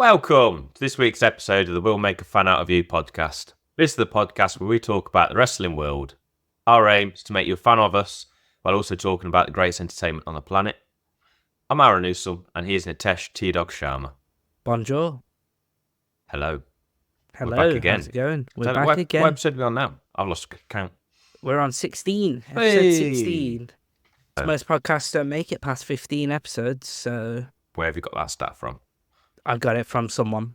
Welcome to this week's episode of the We'll Make a Fan Out of You podcast. This is the podcast where we talk about the wrestling world. Our aim is to make you a fan of us while also talking about the greatest entertainment on the planet. I'm Aaron Newsome and here's Nitesh T-Dog Sharma. Bonjour. Hello. Hello. We're back again. How's it going? We're back again. What episode are we on now? I've lost count. We're on 16. Episode Hey! 16. Most podcasts don't make it past 15 episodes, so... Where have you got that stat from? I got it from someone.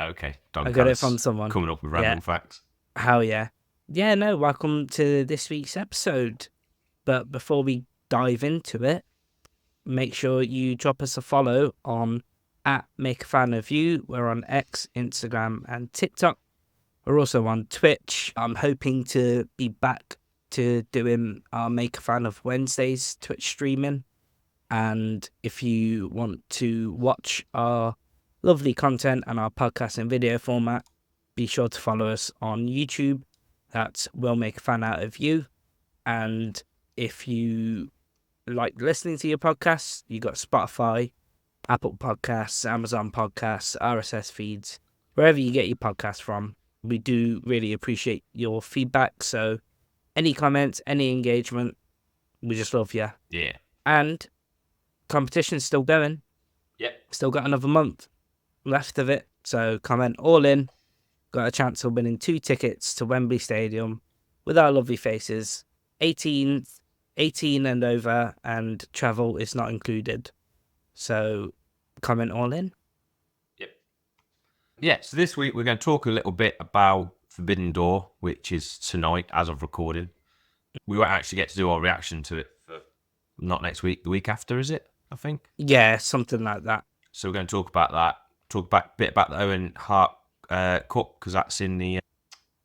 Okay. I got it from someone. Coming up with random facts. Hell yeah. Yeah, no, welcome to this week's episode. But before we dive into it, make sure you drop us a follow on @MakeAFanOfYou. We're on X, Instagram, and TikTok. We're also on Twitch. I'm hoping to be back to doing our Make a Fan of Wednesdays Twitch streaming. And if you want to watch our lovely content and our podcast in video format, be sure to follow us on YouTube. That's We'll Make a Fan Out of You. And if you like listening to your podcasts, you got Spotify, Apple Podcasts, Amazon Podcasts, RSS feeds, wherever you get your podcasts from. We do really appreciate your feedback. So any comments, any engagement, we just love you. Yeah. And competition's still going. Yep. Still got another month left of it. So comment all in. Got a chance of winning 2 tickets to Wembley Stadium with our lovely faces. 18 and over, and travel is not included. So comment all in. Yep. Yeah, so this week we're going to talk a little bit about Forbidden Door, which is tonight as of recording. We won't actually get to do our reaction to it for not next week, the week after, is it? I think. Yeah, something like that. So we're going to talk about that. Talk about a bit about the Owen Hart Cup, because that's in the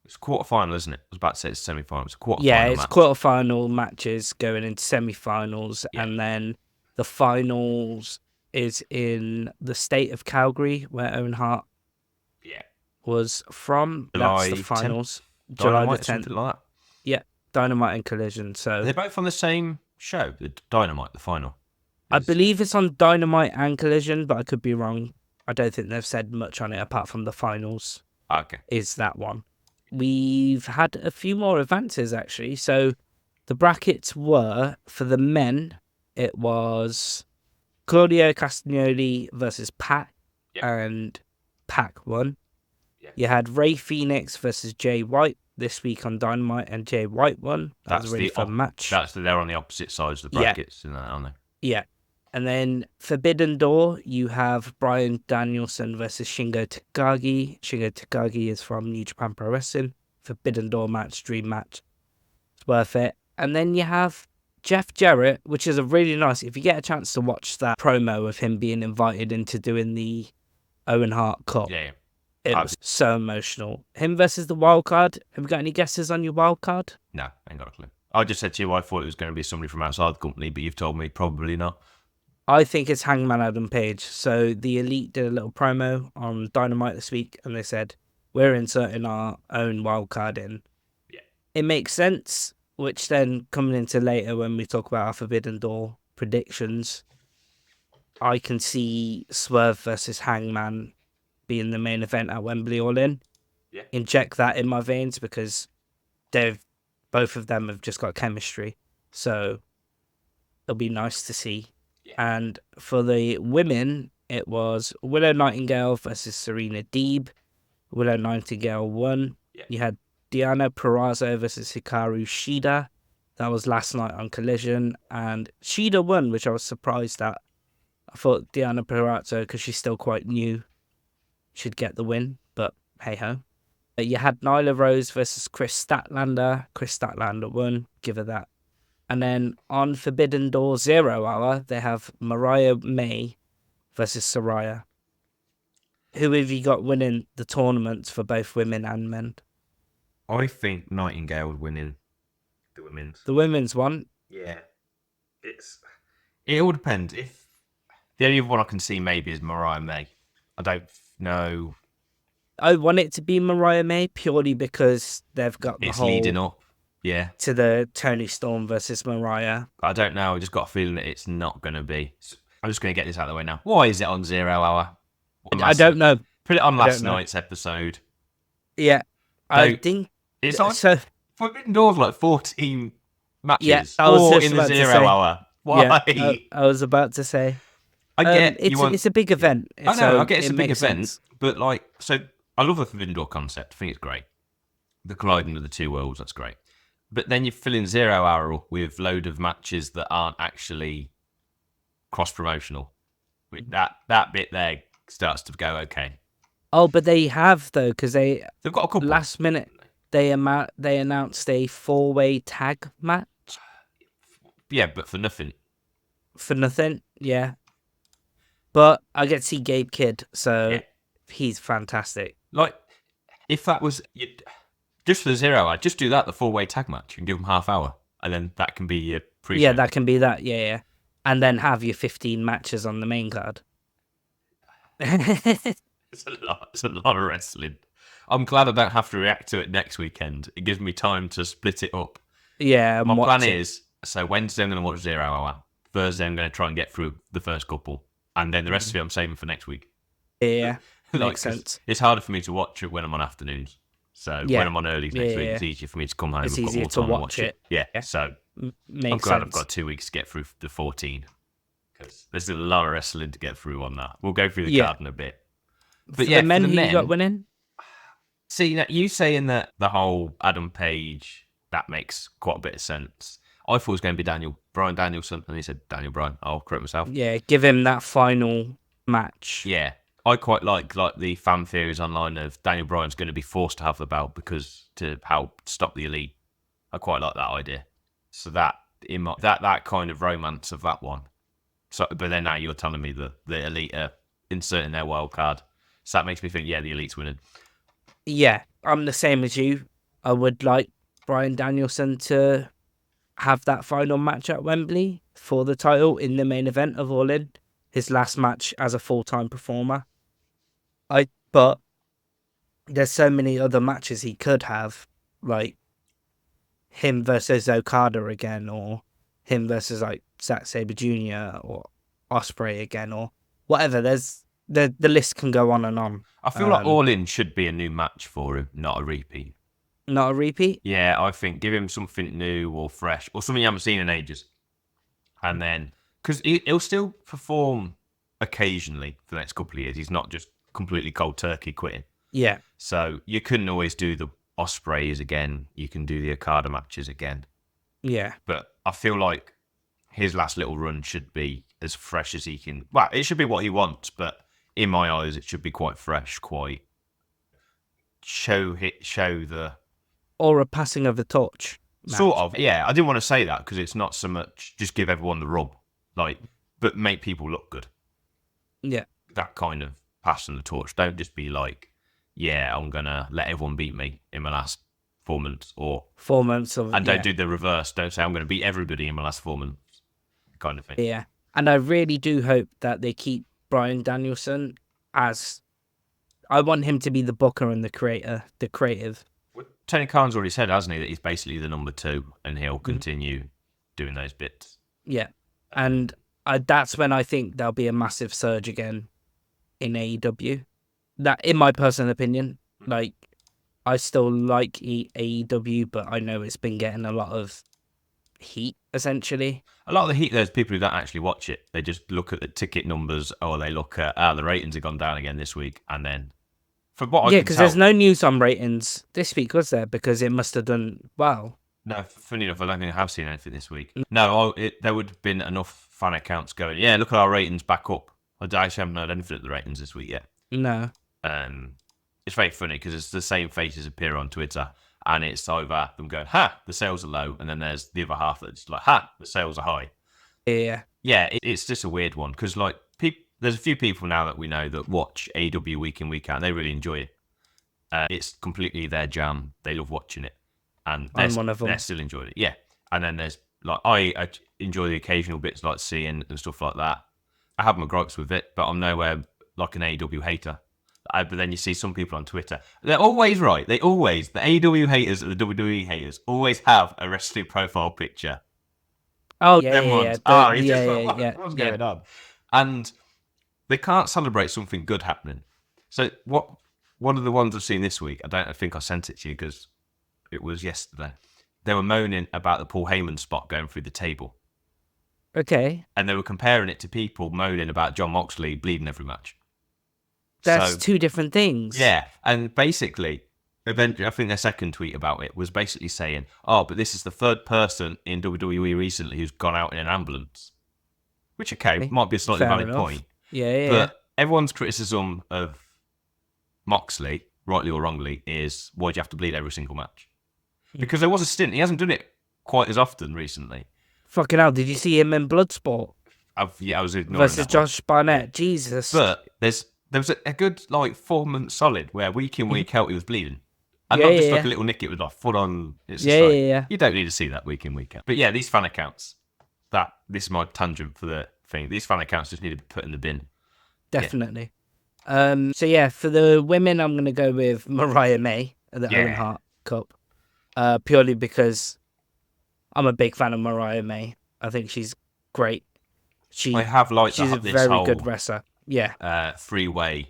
it's quarterfinal, isn't it? I was about to say it's semi-final. It's a quarterfinal. Yeah, it's match. quarterfinal matches going into semi-finals, Yeah. and then the finals is in the state of Calgary, where Owen Hart was from. July That's the finals. 10th. July Dynamite, the 10th. something like that. Yeah, Dynamite and Collision. So They're both on the same show, the Dynamite, the final. I believe it's on Dynamite and Collision, but I could be wrong. I don't think they've said much on it apart from the finals. Okay. Is that one. We've had a few more advances, actually. So the brackets were, for the men, it was Claudio Castagnoli versus Pac, and Pac won. Yeah. You had Ray Phoenix versus Jay White this week on Dynamite, and Jay White won. That was a really fun match. They're on the opposite sides of the brackets, aren't they? Yeah. And then Forbidden Door, you have Bryan Danielson versus Shingo Takagi. Shingo Takagi is from New Japan Pro Wrestling. Forbidden Door match, dream match. It's worth it. And then you have Jeff Jarrett, which is a really nice... If you get a chance to watch that promo of him being invited into doing the Owen Hart Cup, it was so emotional. Him versus the wild card. Have you got any guesses on your wild card? No, I ain't got a clue. I just said to you I thought it was going to be somebody from outside the company, but you've told me probably not. I think it's Hangman Adam Page. So the Elite did a little promo on Dynamite this week, and they said, we're inserting our own wildcard in. Yeah. It makes sense, which then coming into later when we talk about our Forbidden Door predictions, I can see Swerve versus Hangman being the main event at Wembley All In. Yeah. Inject that in my veins because both of them have just got chemistry. So it'll be nice to see. Yeah. And for the women, it was Willow Nightingale versus Serena Deeb. Willow Nightingale won. Yeah. You had Diana Purrazzo versus Hikaru Shida. That was last night on Collision. And Shida won, which I was surprised at. I thought Diana Purrazzo, because she's still quite new, should get the win. But hey-ho. You had Nyla Rose versus Chris Statlander. Chris Statlander won. Give her that. And then on Forbidden Door 0 Hour, they have Mariah May versus Saraya. Who have you got winning the tournaments for both women and men? I think Nightingale would win in the women's. The women's one? Yeah. It all depends. If the only one I can see maybe is Mariah May. I don't know. I want it to be Mariah May purely because they've got the whole... leading up. Yeah. To the Tony Storm versus Mariah. I don't know. I just got a feeling that it's not going to be. I'm just going to get this out of the way now. Why is it on 0 Hour? I don't know. Put it on I last don't know. night's episode. Yeah, I Don't- think It's on so. Forbidden Door's like 14 Yeah, matches. I was 4 just in the about to 0 say. hour. Yeah, Why? I was about to say. I get you want. It's a big event. I know. I get it's it a big makes event, sense. but like, so I love the Forbidden Door concept. I think it's great. The colliding of the two worlds, that's great. But then you're filling 0 hour up with load of matches that aren't actually cross promotional. That bit there starts to go okay. Oh, but they have though, because They've got a couple. last minute they announced a 4-way tag match Yeah, but for nothing. for nothing. Yeah, but I get to see Gabe Kidd, so Yeah. he's fantastic. Like, if that was just for the 0 hour, just do that, the 4-way tag match, and give them half hour, and then that can be your pre. Yeah, that can be that. Yeah, and then have your 15 matches on the main card. It's a lot of wrestling. I'm glad I don't have to react to it next weekend. It gives me time to split it up. Yeah, My plan is, so Wednesday I'm going to watch 0 hour. Thursday I'm going to try and get through the first couple. And then the rest of it I'm saving for next week. Yeah, Like, makes sense. It's harder for me to watch it when I'm on afternoons. So when I'm on earlys next week, it's easier for me to come home. It's I've got easier more to time watch to watch it. Yeah, so Makes I'm glad sense. I've got 2 weeks to get through the 14. Because there's a lot of wrestling to get through on that. We'll go through the card in a bit. But for yeah, the men for the who men, you got winning? See, now, you saying that the whole Adam Page, that makes quite a bit of sense. I thought it was going to be Bryan Danielson, and he said Daniel Bryan. I'll correct myself. Yeah, give him that final match. Yeah, I quite like the fan theories online of Daniel Bryan's going to be forced to have the belt because to help stop the Elite. I quite like that idea. So that that kind of romance of that one. So, but then now you're telling me that the Elite are inserting their wild card. So that makes me think, yeah, the Elite's winning. Yeah, I'm the same as you. I would like Bryan Danielson to have that final match at Wembley for the title in the main event of All In, his last match as a full-time performer. But there's so many other matches he could have, like him versus Okada again, or him versus like Zack Sabre Jr. or Ospreay again, or whatever. There's the list can go on and on. I feel like All In should be a new match for him, not a repeat. Not a repeat? Yeah, I think give him something new or fresh or something you haven't seen in ages. And then, because he'll still perform occasionally for the next couple of years. He's not just completely cold turkey quitting. Yeah. So you couldn't always do the Ospreys again. You can do the Okada matches again. Yeah. But I feel like his last little run should be as fresh as he can. Well, it should be what he wants, but in my eyes, it should be quite fresh, quite show the... Or a passing of the torch. Match. Sort of, yeah. I didn't want to say that because it's not so much just give everyone the rub, but make people look good. Yeah. That kind of passing the torch. Don't just be like, yeah, I'm going to let everyone beat me in my last 4 months. Or 4 months of... And don't do the reverse. Don't say I'm going to beat everybody in my last 4 months. Kind of thing. Yeah. And I really do hope that they keep Bryan Danielson as... I want him to be the booker and the creative. Tony Khan's already said, hasn't he, that he's basically the number 2 and he'll continue doing those bits. Yeah. And that's when I think there'll be a massive surge again in AEW. That, in my personal opinion, like, I still like AEW, but I know it's been getting a lot of heat, essentially. A lot of the heat, there's people who don't actually watch it. They just look at the ticket numbers, or they look at, the ratings have gone down again this week, and then... Yeah, because there's no news on ratings this week, was there? Because it must have done well. No, funny enough, I don't think I have seen anything this week. No, there would have been enough fan accounts going, yeah, look at our ratings back up. I actually haven't heard anything at the ratings this week yet. No. It's very funny because it's the same faces appear on Twitter, and it's either them going, ha, the sales are low, and then there's the other half that's like, ha, the sales are high. Yeah. Yeah, it's just a weird one because, like, there's a few people now that we know that watch AEW week in, week out, and they really enjoy it. It's completely their jam. They love watching it. And I'm one of them. They're still enjoying it. Yeah. And then there's, like, I enjoy the occasional bits like seeing and stuff like that. I have my gripes with it, but I'm nowhere like an AEW hater. But then you see some people on Twitter. They're always right. The AEW haters and the WWE haters always have a wrestling profile picture. Oh, yeah. What's going on? And they can't celebrate something good happening. So one of the ones I've seen this week, I think I sent it to you because it was yesterday. They were moaning about the Paul Heyman spot going through the table. Okay. And they were comparing it to people moaning about John Moxley bleeding every match. That's two different things. Yeah. And basically, eventually, I think their second tweet about it was basically saying, oh, but this is the third person in WWE recently who's gone out in an ambulance. Which, okay, might be a slightly valid point. Yeah. But everyone's criticism of Moxley, rightly or wrongly, is why'd you have to bleed every single match? Because there was a stint. He hasn't done it quite as often recently. Fucking hell, did you see him in Bloodsport? I was ignoring versus Josh Barnett. Yeah. Jesus. But there was a good 4 months solid where week in, week out he was bleeding. And not just like a little nick, it was like full on. It's yeah. You don't need to see that week in, week out. But yeah, these fan accounts, this is my tangent for the thing. These fan accounts just need to be put in the bin. Definitely. Yeah. So yeah, for the women, I'm going to go with Mariah May at the Owen Hart Cup. Purely because I'm a big fan of Mariah May. I think she's great. I have liked she's a very good wrestler. Yeah. Freeway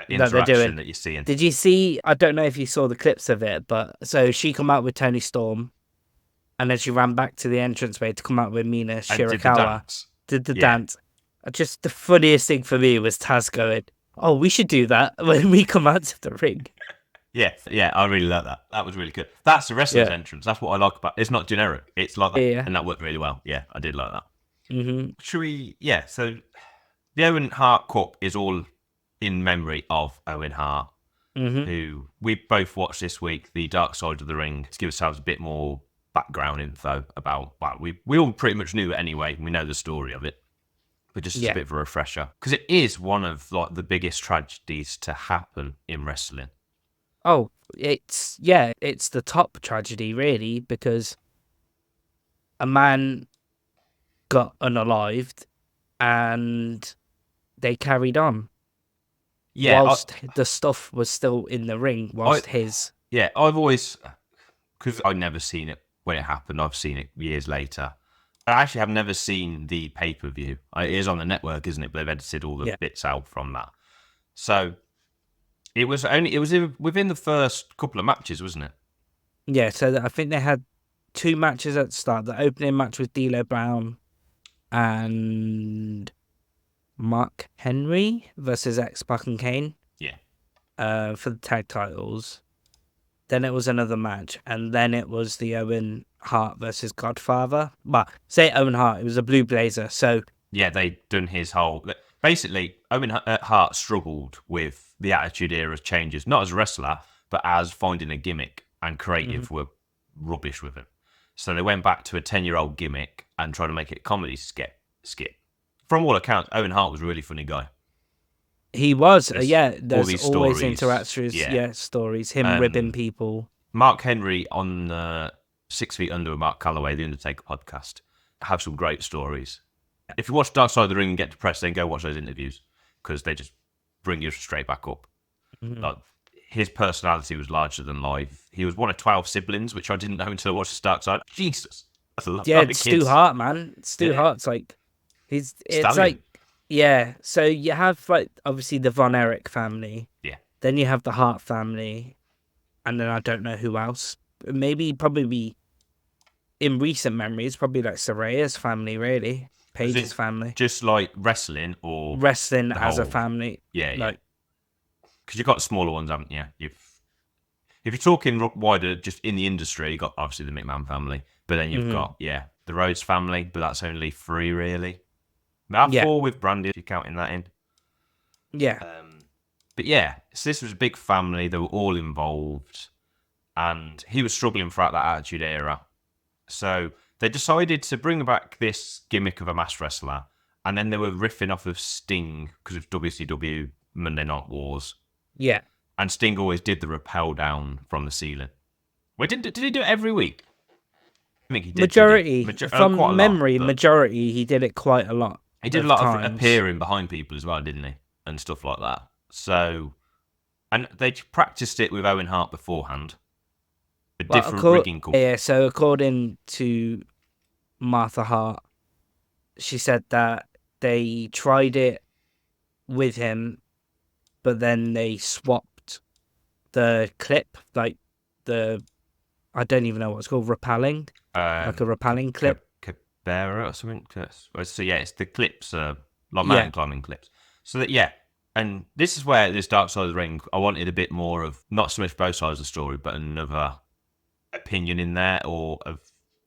interaction that you're seeing. Did you see? I don't know if you saw the clips of it, but so she come out with Toni Storm, and then she ran back to the entranceway to come out with Mina Shirakawa. Did the dance. Just the funniest thing for me was Taz going, "Oh, we should do that when we come out to the ring." Yeah, I really like that. That was really good. That's the wrestler's entrance. That's what I like about it. It's not generic. It's like that. Yeah. And that worked really well. Yeah, I did like that. Mm-hmm. Should we... Yeah, so the Owen Hart Cup is all in memory of Owen Hart, who we both watched this week, The Dark Side of the Ring, to give ourselves a bit more background info about... Well, we all pretty much knew it anyway. We know the story of it. But just a bit of a refresher. Because it is one of the biggest tragedies to happen in wrestling. Oh, it's the top tragedy, really, because a man got unalived and they carried on. Yeah. Whilst the stuff was still in the ring, Yeah, I've always... Because I've never seen it when it happened. I've seen it years later. I actually have never seen the pay-per-view. It is on the network, isn't it? But they've edited all the bits out from that. So... It was within the first couple of matches, wasn't it? Yeah, so I think they had 2 matches at the start. The opening match was D'Lo Brown and Mark Henry versus X-Pac and Kane. Yeah. For the tag titles. Then it was another match, and then it was the Owen Hart versus Godfather. But say Owen Hart, it was a blue blazer, so... Yeah, they'd done his whole... Basically, Owen Hart struggled with the Attitude Era changes, not as a wrestler, but as finding a gimmick, and creative were rubbish with him. So they went back to a 10-year-old gimmick and tried to make it a comedy skit. From all accounts, Owen Hart was a really funny guy. He was, there's always interactions, stories, him ribbing people. Mark Henry on 6 Feet Under with Mark Calloway, the Undertaker podcast, have some great stories. If you watch Dark Side of the Ring and get depressed, then go watch those interviews because they just bring you straight back up. Like, his personality was larger than life. He was one of 12 siblings, which I didn't know until I watched the Dark Side. Jesus, that's a lot. Yeah, it's Stu Hart, man. Stu Hart's like it's like So you have obviously the Von Erich family. Yeah. Then you have the Hart family, and then I don't know who else. Probably in recent memories, probably like Soraya's family, really. Paige's family. Just like wrestling or... Wrestling as a family. Yeah. Because you've got smaller ones, haven't you? If you're talking wider, just in the industry, you've got obviously the McMahon family. But then you've got, the Rhodes family, but that's only 3, really. About 4 with Brandy, if you're counting that in. Yeah. But yeah, so this was a big family. They were all involved. And he was struggling throughout that Attitude Era. So... They decided to bring back this gimmick of a masked wrestler, and then they were riffing off of Sting because of WCW Monday Night Wars. Yeah. And Sting always did the rappel down from the ceiling. Wait, did he do it every week? I think he did. Majority. From memory, majority, he did it quite a lot. He did a lot of appearing behind people as well, didn't he? And stuff like that. So, and they practiced it with Owen Hart beforehand. A different rigging company. Yeah, so according to Martha Hart, she said that they tried it with him, but then they swapped the clip, like I don't even know what it's called, rappelling, like a rappelling clip. Cabera or something. So yeah, it's the clips, like Yeah. mountain climbing clips. So that yeah, and this is where this Dark Side of the Ring, I wanted a bit more of not so much both sides of the story, but another opinion in there, or of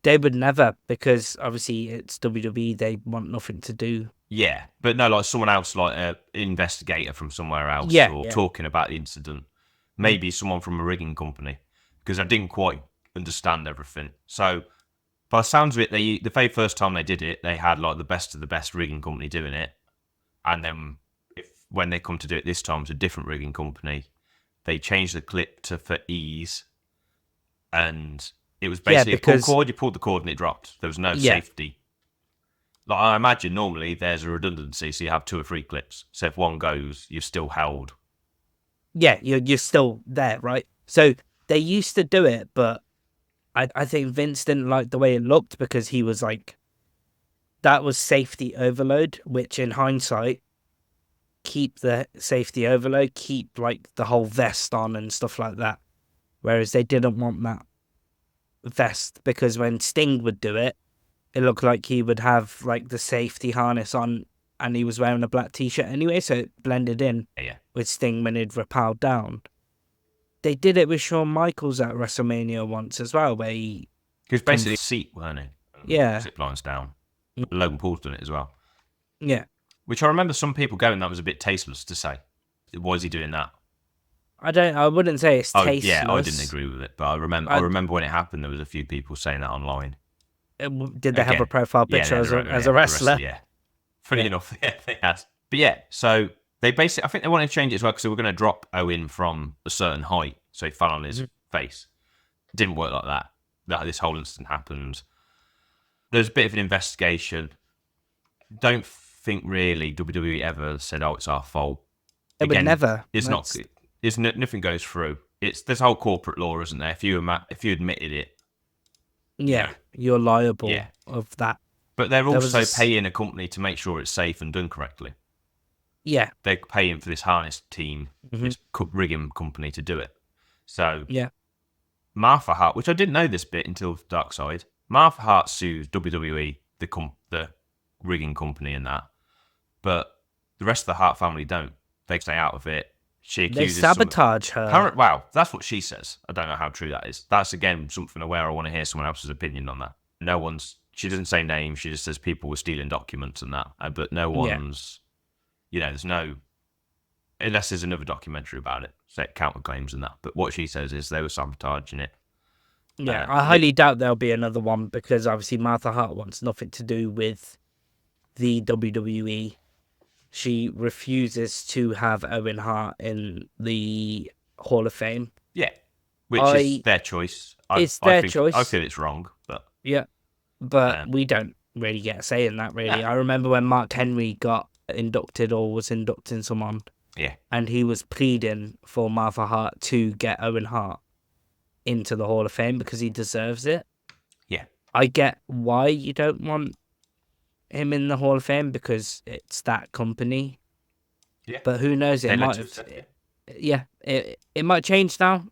They would never, because obviously it's WWE. They want nothing to do. yeah, but no, like someone else, like an investigator from somewhere else, Yeah, or yeah. talking about the incident. Maybe someone from a rigging company, because I didn't quite understand everything. So, by the sounds of it, the very first time they did it, they had like the best of the best rigging company doing it, and then when they come to do it this time, it's a different rigging company. They changed the clip for ease, and it was basically a pull cord. You pulled the cord and it dropped. There was no safety. Like I imagine normally there's a redundancy, so you have 2 or 3 clips. So if one goes, you're still held. Yeah, you're still there, right? So they used to do it, but I think Vince didn't like the way it looked, because he was like, that was safety overload, which in hindsight, keep the safety overload, keep like the whole vest on and stuff like that. Whereas they didn't want that vest, because when Sting would do it, it looked like he would have like the safety harness on, and he was wearing a black t-shirt anyway, so it blended in with Sting when he'd rappelled down. They did it with Shawn Michaels at WrestleMania once as well, where he... Because basically seat, weren't it? Yeah. Zip lines down. Logan Paul's done it as well. Yeah. Which I remember some people going, that was a bit tasteless to say. Why is he doing that? I wouldn't say it's tasteless. Yeah, I didn't agree with it, but I remember when it happened, there was a few people saying that online. Did they have a profile picture as a wrestler? Yeah. Funny enough, yeah, they had. But yeah, so they basically, I think they wanted to change it as well, because they were going to drop Owen from a certain height, so he fell on his face. It didn't work like that. This whole incident happened. There's a bit of an investigation. Don't think really WWE ever said, "Oh, it's our fault." It would never. It's not. Nothing goes through. There's whole corporate law, isn't there? If you admitted it, yeah, you're liable of that. But they're also paying a company to make sure it's safe and done correctly. Yeah, they're paying for this harness team, this rigging company to do it. So yeah, Martha Hart, which I didn't know this bit until Dark Side. Martha Hart sues WWE, the rigging company, and that, but the rest of the Hart family don't. They stay out of it. She accuses they sabotage her. Wow, that's what she says. I don't know how true that is. That's again something where I want to hear someone else's opinion on that. She doesn't say names. She just says people were stealing documents and that. But no one's, there's no, unless there's another documentary about it, say counterclaims and that. But what she says is they were sabotaging it. Yeah, I highly doubt there'll be another one, because obviously Martha Hart wants nothing to do with the WWE. She refuses to have Owen Hart in the Hall of Fame. Yeah, which is their choice. It's their choice. I feel it's wrong, but but we don't really get a say in that. Really, I remember when Mark Henry got inducted, or was inducting someone. Yeah, and he was pleading for Martha Hart to get Owen Hart into the Hall of Fame because he deserves it. Yeah, I get why you don't want him in the Hall of Fame, because it's that company. Yeah, but who knows? It might have. It might change now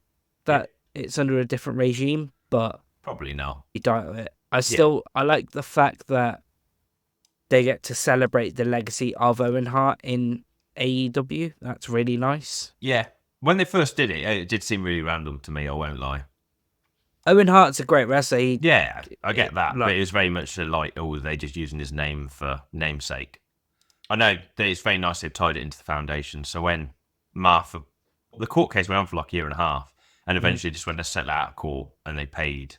that it's under a different regime, but probably not. You doubt it. I like the fact that they get to celebrate the legacy of Owen Hart in AEW. That's really nice. Yeah, when they first did it, it did seem really random to me. I won't lie. Owen Hart's a great wrestler. I get that, but it was very much like, they're just using his name for namesake. I know that it's very nice they've tied it into the foundation. So when the court case went on for like a year and a half, and eventually just went to settle out of court, and they paid.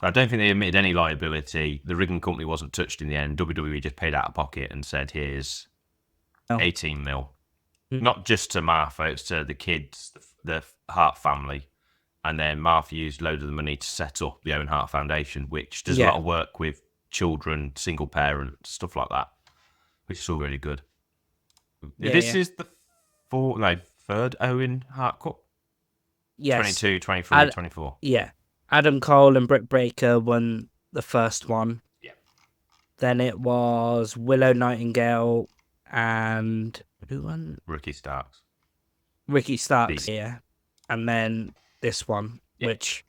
I don't think they admitted any liability. The rigging company wasn't touched in the end. WWE just paid out of pocket and said, "Here's 18 mil." Not just to Martha, it's to the kids, the Hart family. And then Martha used a load of the money to set up the Owen Hart Foundation, which does a lot of work with children, single parents, stuff like that, which is all really good. This is the third Owen Hart Cup? Yes. 22, 23, 24. Yeah. Adam Cole and Britt Baker won the first one. Yeah. Then it was Willow Nightingale and Who won? Ricky Starks. Ricky Starks, Decent. yeah. And then this one, Yeah. which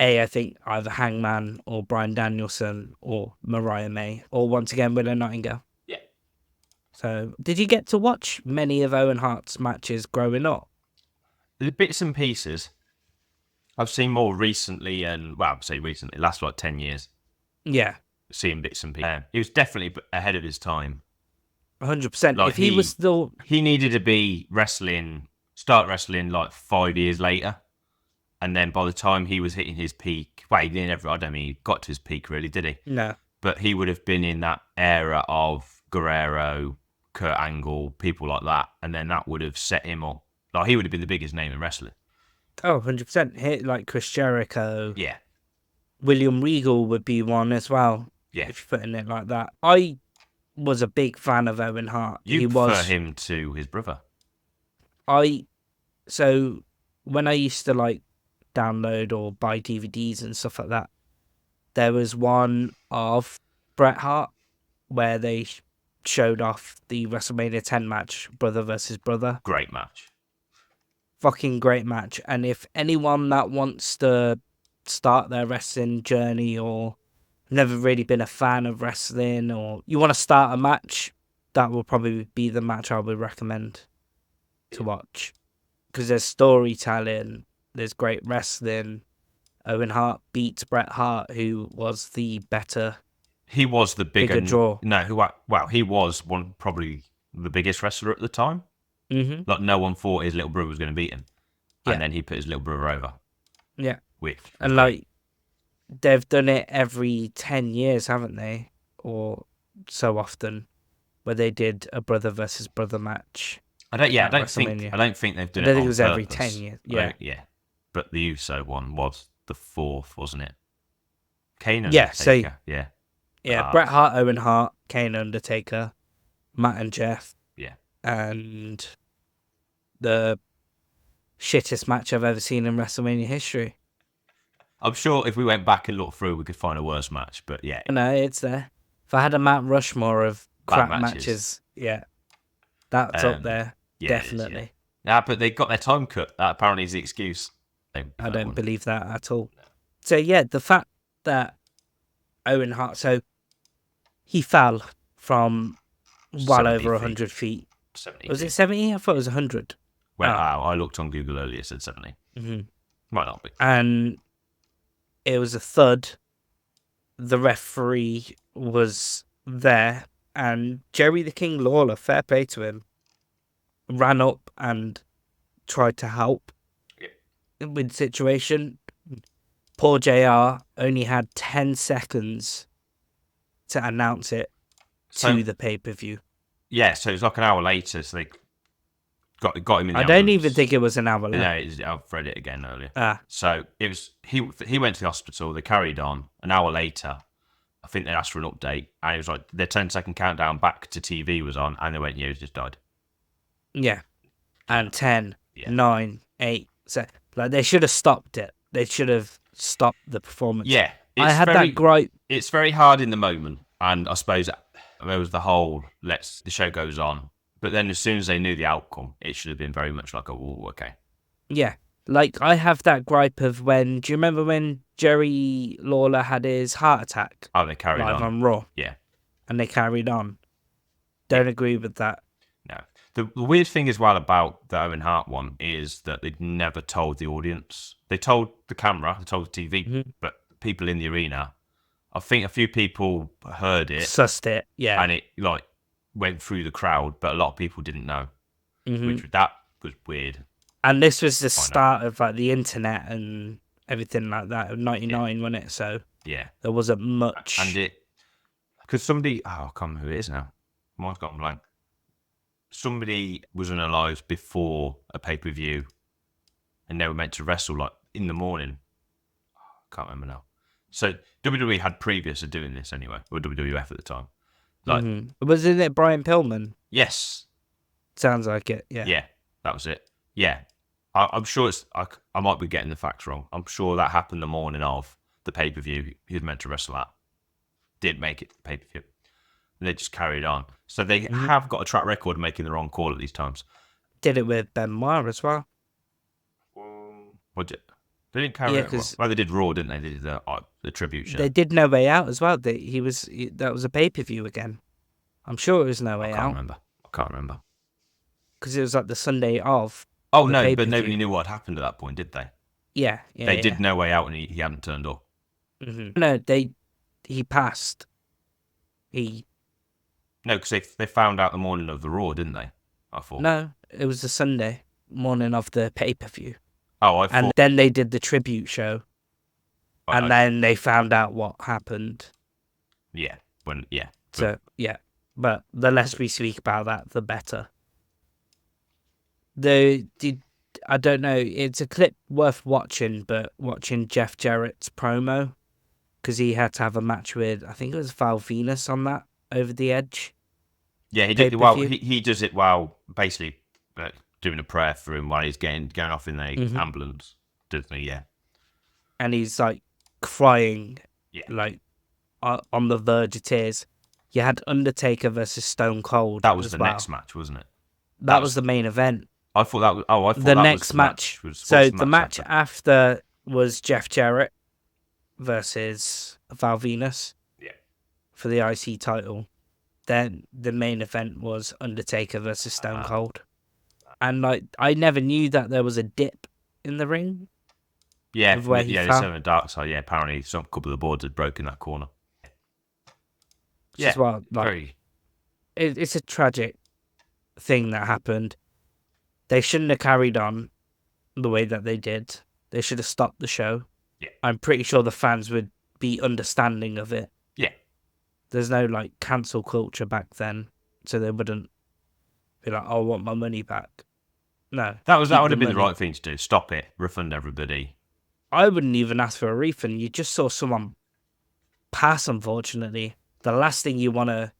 I think either Hangman or Bryan Danielson or Mariah May, or once again Willow Nightingale. Yeah. So, did you get to watch many of Owen Hart's matches growing up? The bits and pieces I've seen more recently, and well, I'd say recently, last like 10 years, Yeah, seeing bits and pieces. He was definitely ahead of his time. 100%. Like If he was still... he needed to be start wrestling like 5 years later. And then by the time he was hitting his peak, well, he didn't ever, I don't mean he got to his peak really, did he? No. But he would have been in that era of Guerrero, Kurt Angle, people like that. And then that would have set him up. Like, he would have been the biggest name in wrestling. Oh, 100%. Hit like Chris Jericho. Yeah. William Regal would be one as well. Yeah. If you're putting it like that. I was a big fan of Owen Hart. You prefer him to his brother? So when I used to like download or buy DVDs and stuff like that, there was one of Bret Hart where they showed off the WrestleMania 10 match, brother versus brother. Great match. Fucking great match. And if anyone that wants to start their wrestling journey or never really been a fan of wrestling or you want to start a match, that will probably be the match I would recommend to watch. Because there's storytelling, there's great wrestling. Owen Hart beats Bret Hart, who was the better. He was the bigger draw. No, he was probably the biggest wrestler at the time. Mm-hmm. Like, no one thought his little brother was going to beat him. Yeah. And then he put his little brother over. Yeah. And like, they've done it every 10 years, haven't they? Or so often, where they did a brother versus brother match. I don't think they've done it. I think it was every 10 years. Yeah. Yeah. But the USO one was the fourth, wasn't it? Kane Yeah, Undertaker. Yeah. Yeah, Bret Hart, Owen Hart, Kane Undertaker, Matt and Jeff. Yeah. And the shittest match I've ever seen in WrestleMania history. I'm sure if we went back and looked through, we could find a worse match. But yeah. No, it's there. If I had a Mount Rushmore of crap Bad matches, yeah, that's up there. Yeah, definitely. It is, yeah. But they got their time cut. That apparently is the excuse. I don't believe that at all. No. So yeah, the fact that Owen Hart, so he fell from well over 100 feet. 70 was it 70? I thought it was 100. Well, I looked on Google earlier, it said 70. Mm-hmm. Might not be. And it was a thud. The referee was there, and Jerry the King Lawler, fair play to him, ran up and tried to help with the situation. Poor JR only had 10 seconds to announce it to the pay-per-view. Yeah, so it was like an hour later, so they got him in the I don't even think it was an hour later. No, I've read it again earlier. So it was he went to the hospital, they carried on. An hour later, I think they asked for an update, and it was like their 10-second countdown back to TV was on, and they went, yeah, he's just died. Yeah. And 10, 9, 8, 7. Like, they should have stopped it. They should have stopped the performance. Yeah. I had that gripe. It's very hard in the moment, and I suppose there was the whole, the show goes on. But then as soon as they knew the outcome, it should have been very much like, oh, okay. Yeah. Like, I have that gripe of do you remember when Jerry Lawler had his heart attack? Oh, they carried live on. Raw. Yeah. And they carried on. Don't agree with that. No. The weird thing as well about the Owen Hart one is that they'd never told the audience. They told the camera, they told the TV, but people in the arena, I think a few people heard it. Sussed it, yeah. And it, went through the crowd, but a lot of people didn't know. Which, that was weird. And this was the start of, the internet and everything like that, of 99, wasn't it? So, yeah. There wasn't much. And because somebody, I can't remember who it is now. Mine's gone blank. Somebody was unalive before a pay-per-view, and they were meant to wrestle in the morning. I can't remember now. So WWE had previous to doing this anyway, or WWF at the time. Wasn't it Brian Pillman? Yes. Sounds like it. Yeah. Yeah, that was it. Yeah, I'm sure I might be getting the facts wrong. I'm sure that happened the morning of the pay-per-view. He was meant to wrestle that. Didn't make it to the pay-per-view. And they just carried on. So they have got a track record of making the wrong call at these times. Did it with Benoit as well. What did they didn't carry Yeah, it? 'cause Well, they did Raw, didn't they? They did the tribute show. They did No Way Out as well. That was a pay-per-view again. I'm sure it was No Way Out. I can't remember. Because it was like the Sunday of. Oh, the no, but pay-per-view. nobody knew what had happened at that point, did they? Yeah. They did No Way Out and he hadn't turned up. Mm-hmm. No, he passed. No, because they found out the morning of the Raw, didn't they? I thought. No, it was the Sunday morning of the pay-per-view. Oh, I thought. And then they did the tribute show. And then they found out what happened. Yeah. So, yeah. But the less we speak about that, the better. I don't know, it's a clip worth watching, but watching Jeff Jarrett's promo, because he had to have a match with, I think it was Val Venus on that, Over the Edge. Yeah, he did. Well, he does it while basically doing a prayer for him while he's going off in the ambulance, doesn't he? Yeah. And he's like crying, like on the verge of tears. You had Undertaker versus Stone Cold. That was the next match, wasn't it? That was the main event. I thought that was. Oh, I thought the that next was the match. So the match after was Jeff Jarrett versus Val Venus. Yeah. For the IC title. Then the main event was Undertaker versus Stone Cold. And like, I never knew that there was a dip in the ring. Yeah, they said on the dark side. Yeah, apparently some couple of the boards had broken that corner. As well, like, it's a tragic thing that happened. They shouldn't have carried on the way that they did. They should have stopped the show. Yeah. I'm pretty sure the fans would be understanding of it. Yeah. There's no like cancel culture back then, so they wouldn't be like, "Oh, I want my money back." No, that would have been the right thing to do. Stop it, refund everybody. I wouldn't even ask for a refund. You just saw someone pass, unfortunately. The last thing you want to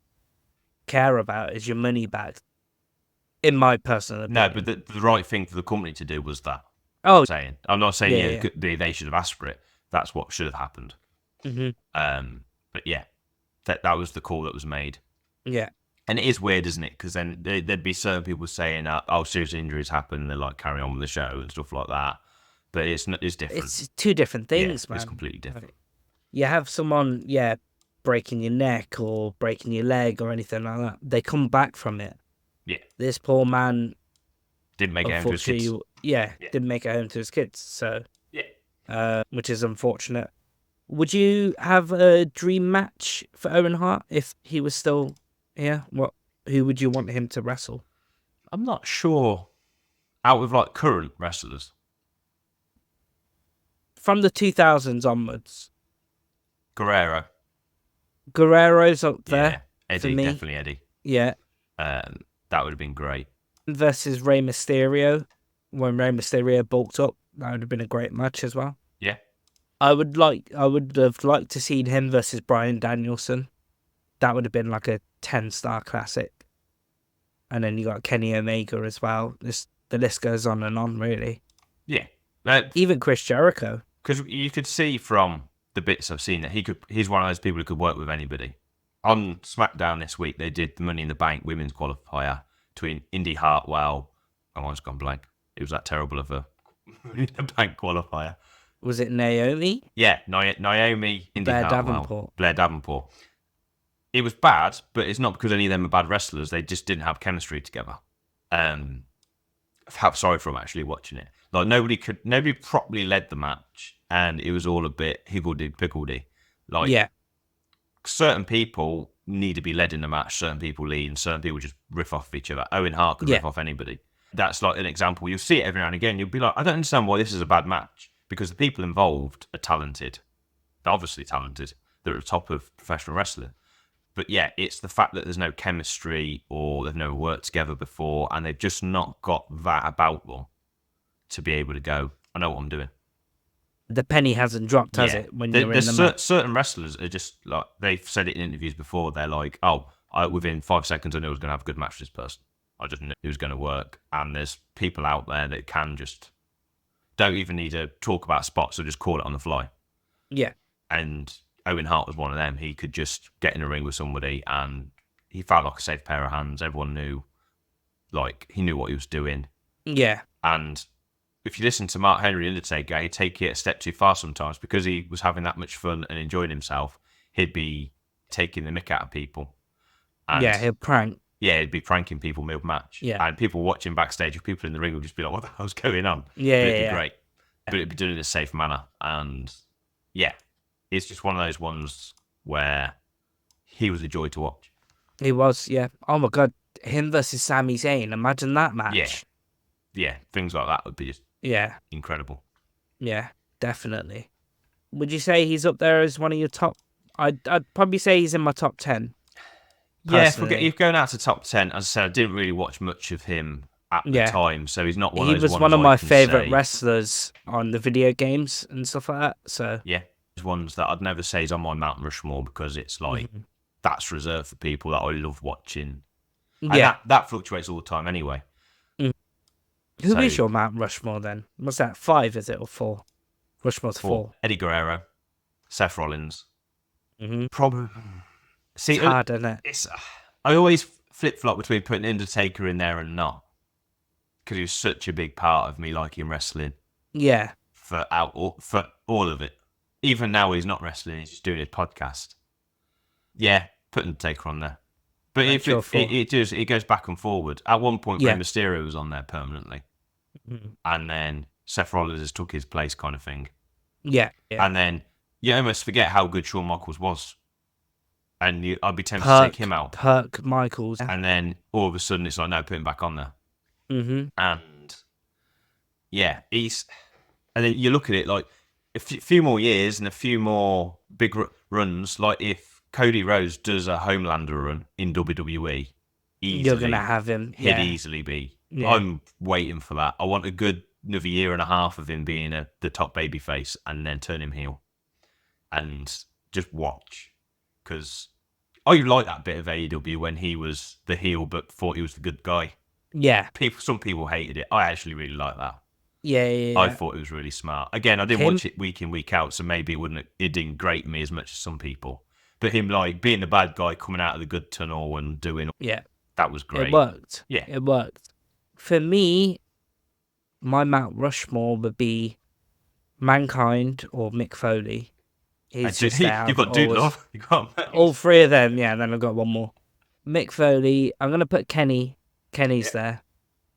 care about is your money back, in my personal opinion. No, but the right thing for the company to do was that. Oh, I'm not saying they should have asked for it. That's what should have happened. Mm-hmm. But yeah, that was the call that was made. Yeah. And it is weird, isn't it? Because then there'd be certain people saying, "Oh, serious injuries happen," and they like carry on with the show and stuff like that. But it's different. It's two different things, man. It's completely different. You have someone, breaking your neck or breaking your leg or anything like that. They come back from it. Yeah. This poor man didn't make it home to his kids. Didn't make it home to his kids. So yeah, which is unfortunate. Would you have a dream match for Owen Hart if he was still here? Who would you want him to wrestle? I'm not sure. Out of like current wrestlers. From the 2000s onwards. Guerrero's up there. Yeah, Eddie, definitely Eddie. Yeah. That would have been great. Versus Rey Mysterio. When Rey Mysterio bulked up, that would have been a great match as well. Yeah. I would have liked to see him versus Bryan Danielson. That would have been like a 10-star classic. And then you got Kenny Omega as well. The list goes on and on, really. Yeah. Even Chris Jericho. Because you could see from the bits I've seen that he's one of those people who could work with anybody. On SmackDown this week, they did the Money in the Bank women's qualifier between Indy Hartwell. Oh, I've gone blank. It was that terrible of a Money in the Bank qualifier. Was it Naomi? Yeah, Naomi, Indy Hartwell, Blair Davenport. It was bad, but it's not because any of them are bad wrestlers. They just didn't have chemistry together. I felt sorry for them actually watching it. Like nobody properly led the match, and it was all a bit higgledy-piggledy. Like certain people need to be led in the match, certain people lead, and certain people just riff off each other. Owen Hart could riff off anybody. That's like an example. You'll see it every now and again. You'll be like, I don't understand why this is a bad match, because the people involved are talented. They're obviously talented. They're at the top of professional wrestling. But yeah, it's the fact that there's no chemistry or they've never worked together before, and they've just not got that about them to be able to go, I know what I'm doing. The penny hasn't dropped, has it? When you're in the match? Certain wrestlers are just like, they've said it in interviews before, they're like, within 5 seconds I knew I was going to have a good match with this person. I just knew it was going to work. And there's people out there that don't even need to talk about spots, or just call it on the fly. Yeah. And Owen Hart was one of them. He could just get in a ring with somebody and he felt like a safe pair of hands. Everyone knew, like, he knew what he was doing. Yeah. And if you listen to Mark Henry, Undertaker, he'd take it a step too far sometimes because he was having that much fun and enjoying himself. He'd be taking the mick out of people. And yeah, he'll prank. Yeah, he'd be pranking people mid-match. Yeah. And people watching backstage, if people in the ring would just be like, what the hell's going on? Yeah, But it'd be yeah. great. But it'd be done in a safe manner. And yeah, it's just one of those ones where he was a joy to watch. He was, yeah. Oh my God, him versus Sami Zayn. Imagine that match. Yeah, things like that would be just incredible. Yeah, definitely. Would you say he's up there as one of your top? I'd probably say he's in my top 10. Yeah, personally. if going out to top 10, as I said, I didn't really watch much of him at the time, so he's not one of those ones. He was one of my favourite wrestlers on the video games and stuff like that. So yeah, there's ones that I'd never say is on my Mount Rushmore because it's like that's reserved for people that I love watching. And that fluctuates all the time anyway. Who is your Mount Rushmore then? What's that, 5 is it, or 4? Rushmore's 4. Eddie Guerrero, Seth Rollins. Probably. See, it's hard, isn't it? I always flip-flop between putting Undertaker in there and not. Because he was such a big part of me liking wrestling. Yeah. For all of it. Even now he's not wrestling, he's just doing his podcast. Yeah, put Undertaker on there. But it goes back and forward. At one point, Rey Mysterio was on there permanently. And then Seth Rollins has took his place kind of thing. Yeah. And then you almost forget how good Shawn Michaels was. And I'd be tempted to take him out. Perk Michaels. And then all of a sudden it's like, no, put him back on there. And yeah, and then you look at it like a few more years and a few more big runs, like if Cody Rhodes does a Homelander run in WWE, you're going to have him. He'd easily be. Yeah. I'm waiting for that. I want a good another year and a half of him being the top babyface and then turn him heel. And just watch. Because I like that bit of AEW when he was the heel but thought he was the good guy. Yeah. Some people hated it. I actually really like that. Yeah. I thought it was really smart. Again, I didn't watch it week in, week out, so maybe it didn't grate me as much as some people. But him like being the bad guy coming out of the good tunnel and doing that was great. It worked. Yeah. It worked. For me, my Mount Rushmore would be Mankind or Mick Foley. He's just there. You've got Dude Love. You've got all 3 of them, yeah, and then I've got one more. Mick Foley. I'm going to put Kenny. Kenny's there.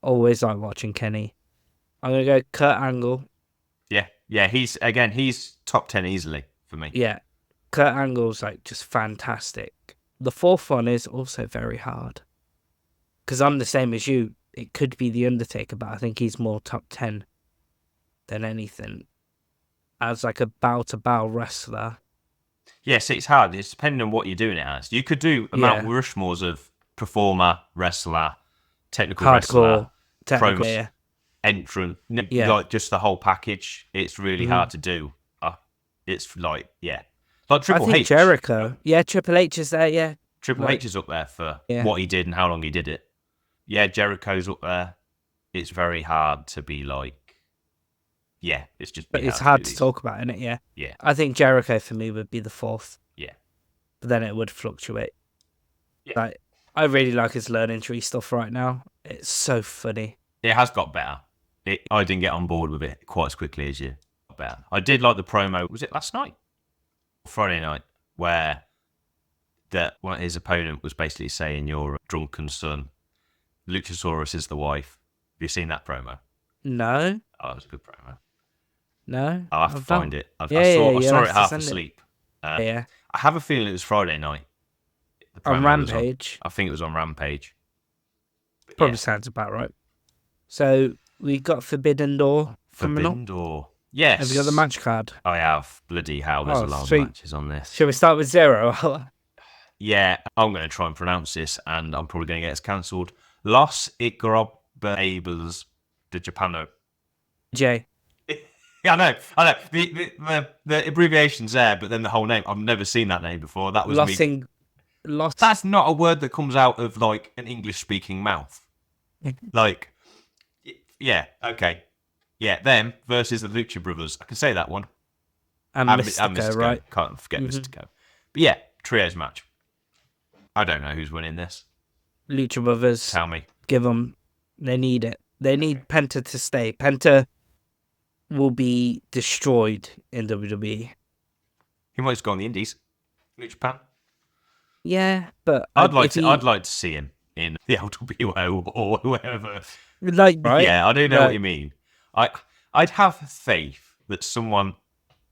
Always like watching Kenny. I'm going to go Kurt Angle. Yeah, he's top 10 easily for me. Yeah. Kurt Angle's like just fantastic. The 4th one is also very hard. Because I'm the same as you. It could be The Undertaker, but I think he's more top 10 than anything. As like a bow-to-bow wrestler. Yes, it's hard. It's depending on what you're doing it as. You could do a Mount Rushmores of performer, wrestler, technical wrestler, promo, entrant, like just the whole package. It's really hard to do. It's like, like Triple H. Jericho. Yeah, Triple H is there, yeah. Triple H is up there for what he did and how long he did it. Yeah, Jericho's up there. It's very hard to be like, it's just... But it's hard to talk about, isn't it? Yeah. Yeah. I think Jericho for me would be the 4th. Yeah. But then it would fluctuate. Yeah. Like, I really like his learning tree stuff right now. It's so funny. It has got better. I didn't get on board with it quite as quickly as you. Better. I did like the promo. Was it last night? Friday night, where his opponent was basically saying, "You're a drunken son. Luchasaurus is the wife." Have you seen that promo? No. Oh, it was a good promo. No. I'll have to find it. I saw it half asleep. I have a feeling it was Friday night. On Rampage. I think it was on Rampage. Probably sounds about right. So we got Forbidden Door. Forbidden Door. Yes. Have you got the match card? I have. Bloody hell, there's a lot of matches on this. Shall we start with 0? Yeah, I'm going to try and pronounce this, and I'm probably going to get us cancelled. Los Ingobernables de Japano. J. Yeah, I know. The abbreviation's there, but then the whole name. I've never seen that name before. That was me. That's not a word that comes out of, like, an English-speaking mouth. Like, yeah, okay. Yeah, them versus the Lucha Brothers. I can say that one. And Mystico, right? Can't forget Mystico. But yeah, trios match. I don't know who's winning this. Lucha Brothers. Tell me. Give them. They need it. They need Penta to stay. Penta will be destroyed in WWE. He might just go on the Indies. New Japan. Yeah, but I'd like to see him in the LWO or whoever. Like, right? Yeah, I do know what you mean. I'd have faith that someone,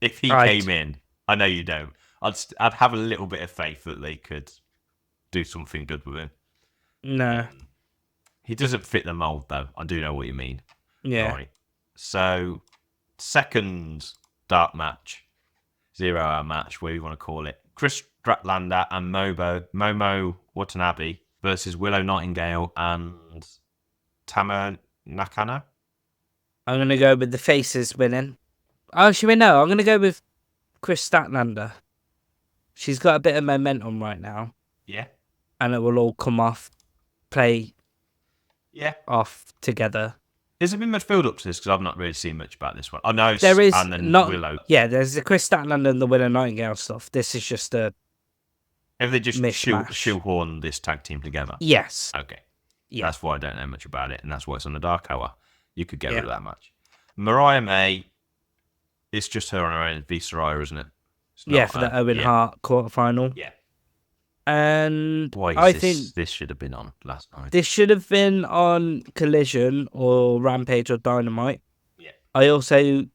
if he came in, I know you don't. I'd have a little bit of faith that they could do something good with him. No. He doesn't fit the mold, though. I do know what you mean. Yeah. Right. So, second dark match, 0 hour match, whatever you want to call it. Chris Stratlander and Momo Watanabe versus Willow Nightingale and Tama Nakano. I'm going to go with the faces winning. Actually, no, I'm going to go with Chris Statlander. She's got a bit of momentum right now. Yeah. And it will all come play off together. Has there been much build up to this? Because I've not really seen much about this one. I know there is and then not. Willow. Yeah, there's the Chris Statlander and the Willow Nightingale stuff. This is just a. Have they just mishmash. shoehorned this tag team together? Yes. Okay. Yeah. That's why I don't know much about it, and that's why it's on the Dark Hour. You could get rid of that match. Mariah May, it's just her on her own v Saraya, isn't it? For the Owen Hart quarterfinal. Yeah. And why I think think this should have been on last night. This should have been on Collision or Rampage or Dynamite. Yeah. I also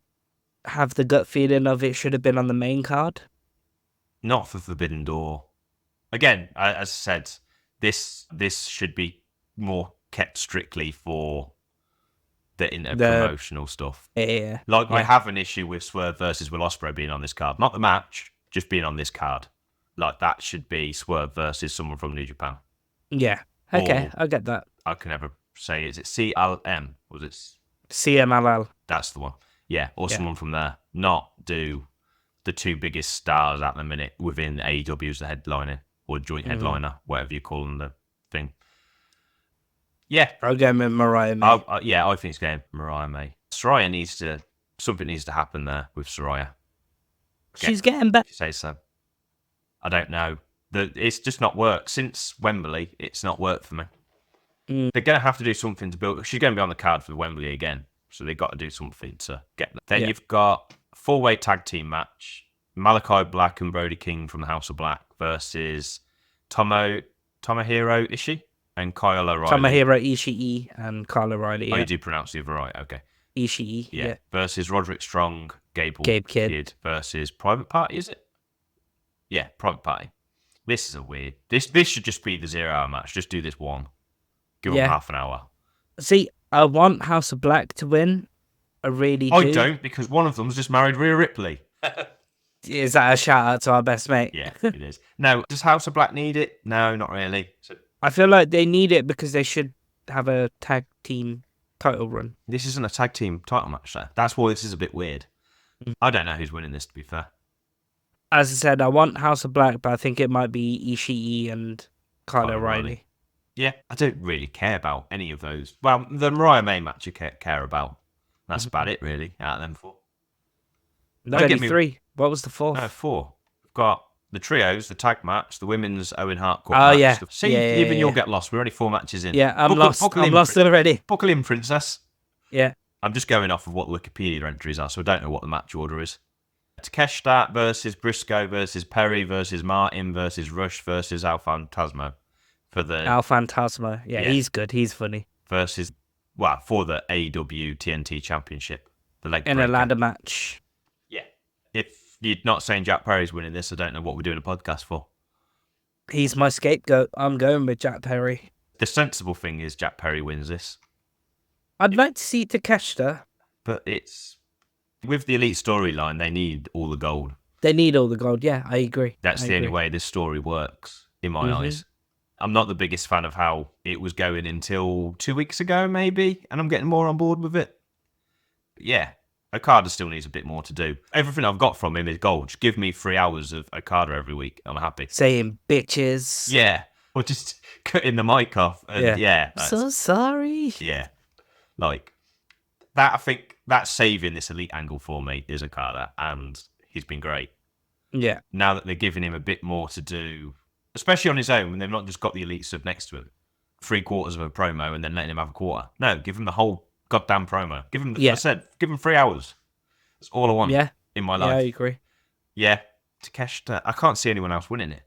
have the gut feeling of it should have been on the main card. Not for Forbidden Door. Again, as I said, this should be more kept strictly for the promotional stuff. Yeah. I have an issue with Swerve versus Will Ospreay being on this card. Not the match, just being on this card. Like, that should be Swerve versus someone from New Japan. Yeah. Okay, I get that. I can never say, is it CLM? Was it CMLL? That's the one. Yeah, or someone from there. Not do the two biggest stars at the minute within AEW as the headliner or joint headliner, whatever you call them, the thing. Yeah. I'll go with Mariah May. I think it's going Mariah May. Saraya something needs to happen there with Saraya. She's getting better. If you say so. I don't know. It's just not worked. Since Wembley, it's not worked for me. They're going to have to do something to build. She's going to be on the card for Wembley again. So they've got to do something to get that. Then you've got a 4-way tag team match. Malachi Black and Brody King from the House of Black versus Tomohiro Ishii and Kyle O'Reilly. Tomohiro Ishii and Kyle O'Reilly. Oh, you do pronounce it right. Okay. Ishii. Yeah. Versus Roderick Strong, Gabe Kidd versus Private Party, is it? Yeah, Private Party. This is a weird. This should just be the 0 hour match. Just do this one. Give them half an hour. See, I want House of Black to win. I really do. I don't, because one of them's just married Rhea Ripley. Is that a shout out to our best mate? Yeah, it is. Now, does House of Black need it? No, not really. I feel like they need it because they should have a tag team title run. This isn't a tag team title match, though. That's why this is a bit weird. I don't know who's winning this, to be fair. As I said, I want House of Black, but I think it might be Ishii and Kyle O'Reilly. Yeah, I don't really care about any of those. Well, the Mariah May match you care about. That's about it, really, out of them four. There's only 3. What was the 4th? No, 4. We've got the trios, the tag match, the women's Owen Hart match. Yeah. See, even you'll get lost. We're only 4 matches in. Yeah, I'm lost. I'm lost already. Buckle in, princess. Yeah. I'm just going off of what the Wikipedia entries are, so I don't know what the match order is. Takeshita versus Briscoe versus Perry versus Martin versus Rush versus Al Fantasmo. Al Fantasmo. Yeah, he's good. He's funny. Versus, for the AEW TNT Championship. The leg in breaker. A ladder match. Yeah. If you're not saying Jack Perry's winning this, I don't know what we're doing a podcast for. He's my scapegoat. I'm going with Jack Perry. The sensible thing is Jack Perry wins this. I'd like to see Takeshita. But it's... With the Elite storyline, they need all the gold. They need all the gold, yeah, I agree. That's the only way this story works, in my eyes. I'm not the biggest fan of how it was going until 2 weeks ago, maybe, and I'm getting more on board with it. But yeah, Okada still needs a bit more to do. Everything I've got from him is gold. Just give me 3 hours of Okada every week. I'm happy. Saying bitches. Yeah, or just cutting the mic off. And So sorry. Yeah, like... That, I think, that's saving this Elite angle for me, is Okada, and he's been great. Yeah. Now that they're giving him a bit more to do especially on his own when they've not just got the elite sub next to him. 3/4 of a promo and then letting him have a quarter. No, give him the whole goddamn promo. Give him, give him 3 hours. That's all I want in my life. Yeah, I agree. Yeah, Takeshita. I can't see anyone else winning it.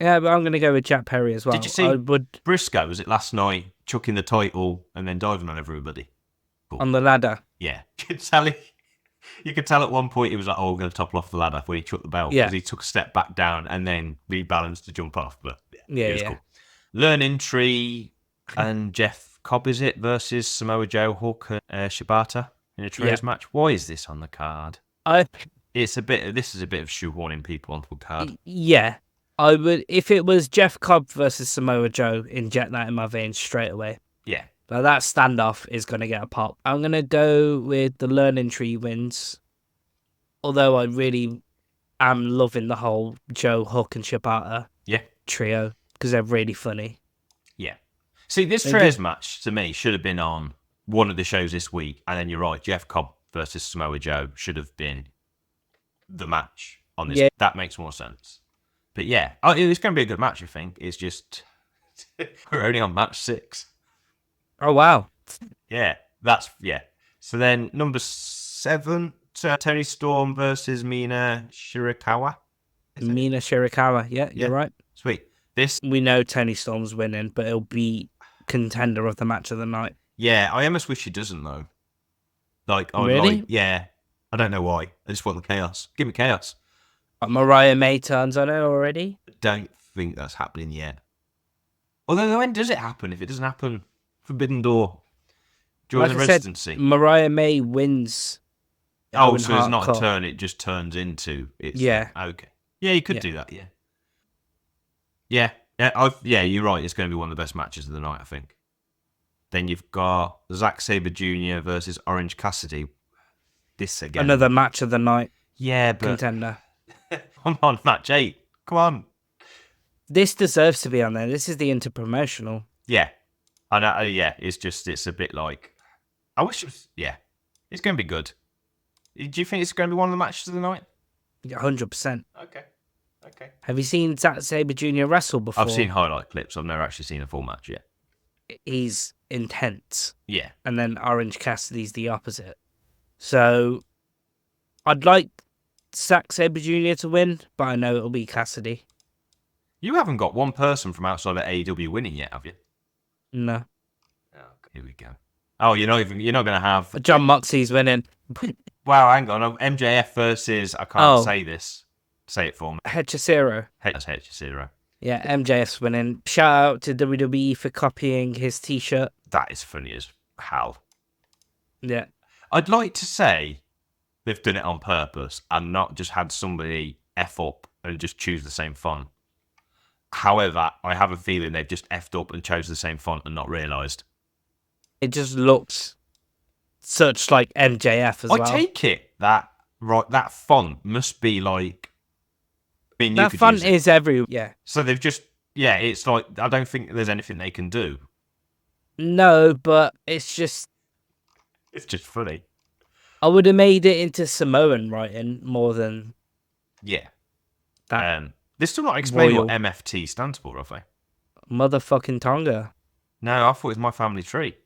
Yeah, but I'm going to go with Jack Perry as well. Did you see Briscoe, was it last night, chucking the title and then diving on everybody? Cool. On the ladder. Yeah. You could tell at one point he was like, oh, we're going to topple off the ladder when he took the belt. Yeah. Because he took a step back down and then rebalanced to jump off. But yeah, it was cool. Learning Tree and Jeff Cobb, is it, versus Samoa Joe, Hook, and Shibata in a trios match. Why is this on the card? This is a bit of shoehorning people onto a card. Yeah. I would, if it was Jeff Cobb versus Samoa Joe, inject that in my veins straight away. Yeah. But that standoff is going to get a pop. I'm going to go with the Learning Tree wins. Although I really am loving the whole Joe, Hook, and Shibata trio because they're really funny. Yeah. See, this trios match, to me, should have been on one of the shows this week. And then you're right, Jeff Cobb versus Samoa Joe should have been the match on this. Yeah. That makes more sense. But yeah, it's going to be a good match, I think. It's just, we're only on match 6. Oh, wow. Yeah, So then number 7, Tony Storm versus Mina Shirakawa. Mina Shirakawa, yeah, you're right. Sweet. We know Tony Storm's winning, but it'll be contender of the match of the night. Yeah, I almost wish he doesn't, though. Really? Yeah. I don't know why. I just want the chaos. Give me chaos. Mariah May turns on her already? I don't think that's happening yet. Although, when does it happen? If it doesn't happen, Forbidden Door. During the residency. Mariah May wins. Oh, so it's not a turn, it just turns into... Okay. Yeah, you could do that, yeah. Yeah, you're right. It's going to be one of the best matches of the night, I think. Then you've got Zack Sabre Jr. versus Orange Cassidy. This again. Another match of the night. Yeah, but... contender. Come on, match 8. Come on. This deserves to be on there. This is the interpromotional. Yeah. I know, it's a bit like... I wish it was... Yeah. It's going to be good. Do you think it's going to be one of the matches of the night? 100%. Okay. Have you seen Zack Sabre Jr. wrestle before? I've seen highlight clips. I've never actually seen a full match yet. He's intense. Yeah. And then Orange Cassidy's the opposite. So, I'd like Zack Sabre Jr. to win, but I know it'll be Cassidy. You haven't got one person from outside of AEW winning yet, have you? No. Oh, here we go. Oh, you're not going to have... John Moxley's winning. Wow, hang on. MJF versus... I can't say this. Say it for me. Hechicero. That's Hechicero. Yeah, MJF's winning. Shout out to WWE for copying his t-shirt. That is funny as hell. Yeah. I'd like to say they've done it on purpose and not just had somebody F up and just choose the same font. However, I have a feeling they've just F'd up and chose the same font and not realised. It just looks such like MJF as well. I take it that font must be like... I mean, that font is everywhere. Yeah. So they've just... Yeah, it's like... I don't think there's anything they can do. No, but it's just... It's just funny. I would have made it into Samoan writing more than... Yeah. That they're still not explaining what MFT stands for, have they? Motherfucking Tonga. No, I thought it was My Family Tree.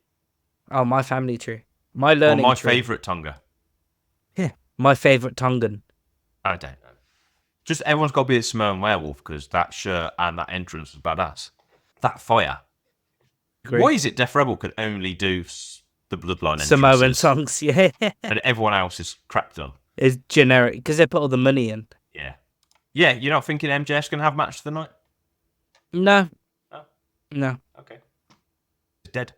Oh, My Family Tree. My learning my tree. favourite Tonga. Yeah. My favourite Tongan. I don't know. Just everyone's got to be a Samoan werewolf because that shirt and that entrance was badass. That fire. Agreed. Why is it Def Rebel could only do the Bloodline entrances? Samoan songs, yeah. And everyone else is crap done. It's generic because they put all the money in. Yeah. Yeah, you're not thinking MJF's going to have match of the night? No. Oh. No. Okay. It's dead.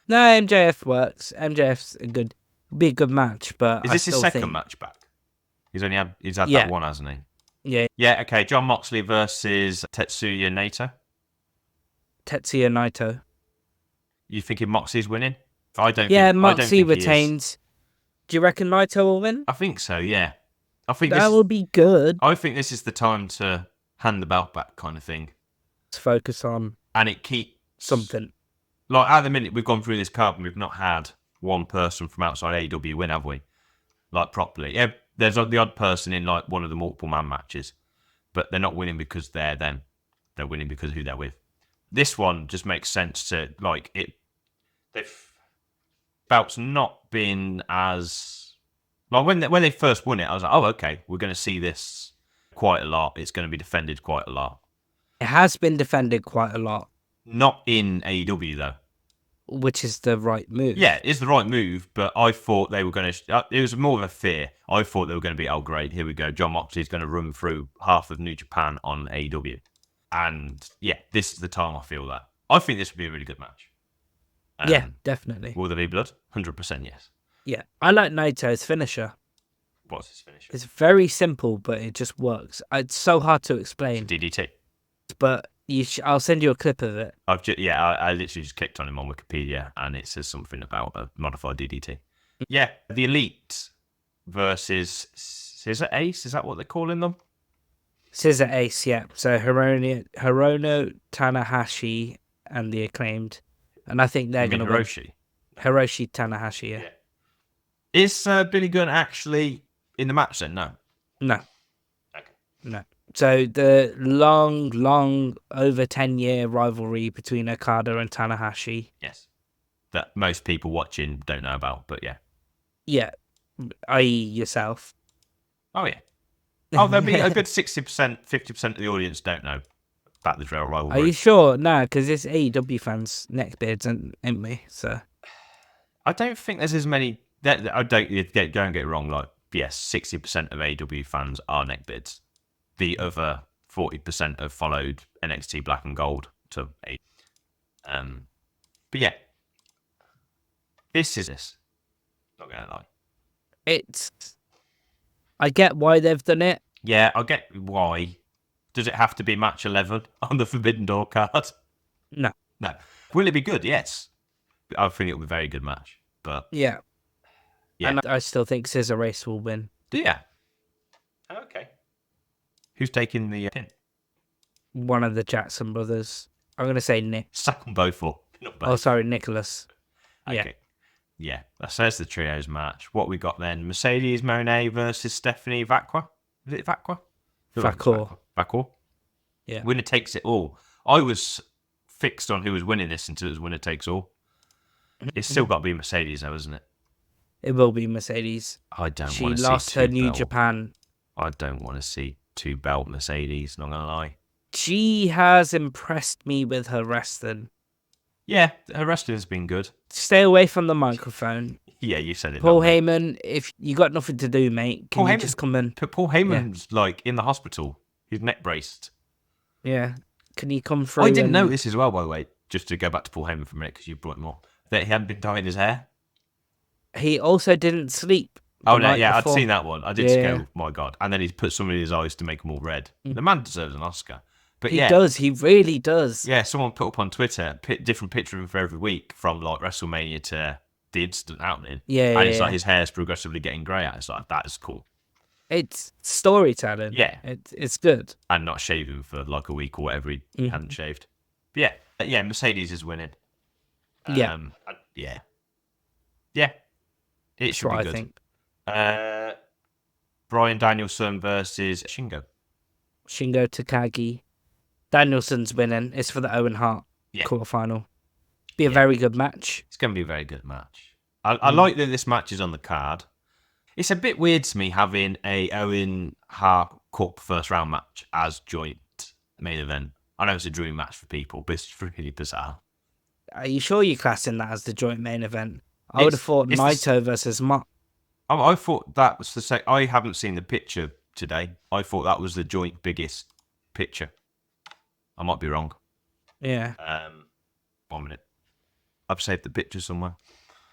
No, MJF works. MJF's be a good match, but is this his second match back? He's had that one, hasn't he? Yeah. Yeah, okay. John Moxley versus Tetsuya Naito. Tetsuya Naito. You thinking Moxley's winning? I don't. Yeah, think, Moxley retains. Do you reckon Naito will win? I think so. Yeah. I think that will be good. I think this is the time to hand the belt back, kind of thing. Let's focus on and it keeps something. Like at the minute, we've gone through this card and we've not had one person from outside AEW win, have we? Like properly. Yeah, there's the odd person in like one of the multiple man matches, but they're not winning because they're them. They're winning because of who they're with. This one just makes sense to, like, it. Belt's not been as... Like, when they first won it, I was like, oh, okay, we're going to see this quite a lot. It's going to be defended quite a lot. It has been defended quite a lot. Not in AEW, though. Which is the right move. Yeah, it's the right move, but I thought they were going to... It was more of a fear. I thought they were going to be, oh, great, here we go. Jon Moxley's going to run through half of New Japan on AEW. And, yeah, this is the time I feel that. I think this would be a really good match. Yeah, definitely. Will there be blood? 100% yes. Yeah, I like Naito's finisher. What's his finisher? It's very simple, but it just works. It's so hard to explain. DDT. But I'll send you a clip of it. I literally just clicked on him on Wikipedia, and it says something about a modified DDT. Yeah, the Elite versus Scissor Ace. Is that what they're calling them? Scissor Ace, yeah. So Hirono Tanahashi and the Acclaimed. And I think they're going to win. Hiroshi Tanahashi, yeah. Is Billy Gunn actually in the match then? No. No. Okay. No. So the long, over 10-year rivalry between Okada and Tanahashi. Yes. That most people watching don't know about, but yeah. Yeah. I.e. yourself. Oh, yeah. Oh, there'll be a good 60%, 50% of the audience don't know about the Drill rivalry. Are you sure? No, because it's AEW fans, neckbeards, ain't we? So I don't think there's as many. I don't get it wrong. Like, yes, 60% of AEW fans are neckbeards. The other 40% have followed NXT Black and Gold to AEW. But yeah, this is this. Not gonna lie. I get why they've done it. Yeah, I get why. Does it have to be match 11 on the Forbidden Door card? No. Will it be good? Yes. I think it'll be a very good match. But yeah. Yeah. And I still think Scissor Race will win. Yeah. Okay. Who's taking the pin? One of the Jackson brothers. I'm going to say Nick. Sack them both up. Oh, sorry, Nicholas. Okay. Yeah. That's the trios match. What we got then? Mercedes Monet versus Stephanie Vacqua. Is it Vacqua? Vacqua. Yeah. Winner takes it all. I was fixed on who was winning this until it was winner takes all. It's still got to be Mercedes, though, isn't it? It will be Mercedes. I don't want to see She lost her New Japan. I don't want to see 2-belt Mercedes, not going to lie. She has impressed me with her wrestling. Yeah, her wrestling has been good. Stay away from the microphone. Yeah, you said it. Paul Heyman, if you got nothing to do, mate, can you just come in? Paul Heyman's like in the hospital. He's neck braced. Yeah. Can you come through? I didn't know this as well, by the way, just to go back to Paul Heyman for a minute, because you brought him up, that he hadn't been dyeing his hair. He also didn't sleep. Oh, no, yeah, I'd seen that one. I did Yeah. go, my God. And then he's put something in his eyes to make them all red. The man deserves an Oscar. But He does. He really does. Yeah, someone put up on Twitter different picture of him for every week, from like WrestleMania to the incident happening. Yeah, and it's like his hair's progressively getting grey out. It's like, that is cool. It's storytelling. Yeah. It's good. And not shaving for like a week or whatever he hadn't shaved. But yeah, Mercedes is winning. Yeah. Yeah. It should be good. I think. Bryan Danielson versus Shingo Takagi. Danielson's winning. It's for the Owen Hart quarterfinal. Be a very good match. It's going to be a very good match. I like that this match is on the card. It's a bit weird to me having a Owen Hart Cup first round match as joint main event. I know it's a dream match for people, but it's really bizarre. Are you sure you're classing that as the joint main event? I would have thought Naito versus Mox. I thought that was the same. I haven't seen the picture today. I thought that was the joint biggest picture. I might be wrong. Yeah. 1 minute. I've saved the picture somewhere.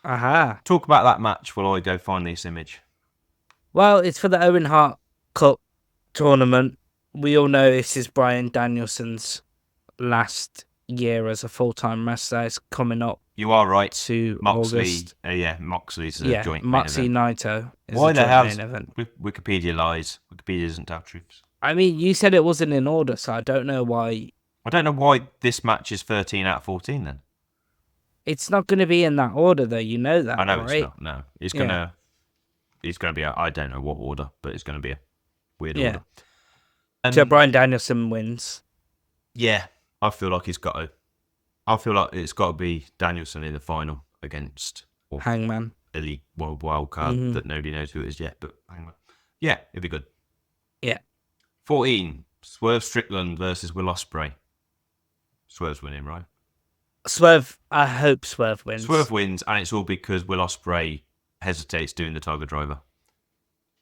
Aha. Talk about that match while I go find this image. Well, it's for the Owen Hart Cup tournament. We all know this is Bryan Danielson's last year as a full-time wrestler. It's coming up. You are right. To Moxley, August. Moxley's a joint Moxley main event. Naito is Why a the joint hell? main event. Wikipedia lies. Wikipedia doesn't tell truths. I mean, you said it wasn't in order, so I don't know why. I don't know why this match is 13 out of 14 then. It's not going to be in that order, though. You know that, I know right? it's not. No, it's gonna be. I don't know what order, but it's gonna be a weird order. So Bryan Danielson wins. Yeah, I feel like it's got to be Danielson in the final against Hangman. elite wild card that nobody knows who it is yet, but Hangman. Yeah, it'd be good. Yeah. 14, Swerve Strickland versus Will Ospreay. Swerve's winning, right? Swerve, I hope Swerve wins. Swerve wins, and it's all because Will Ospreay hesitates doing the Tiger Driver.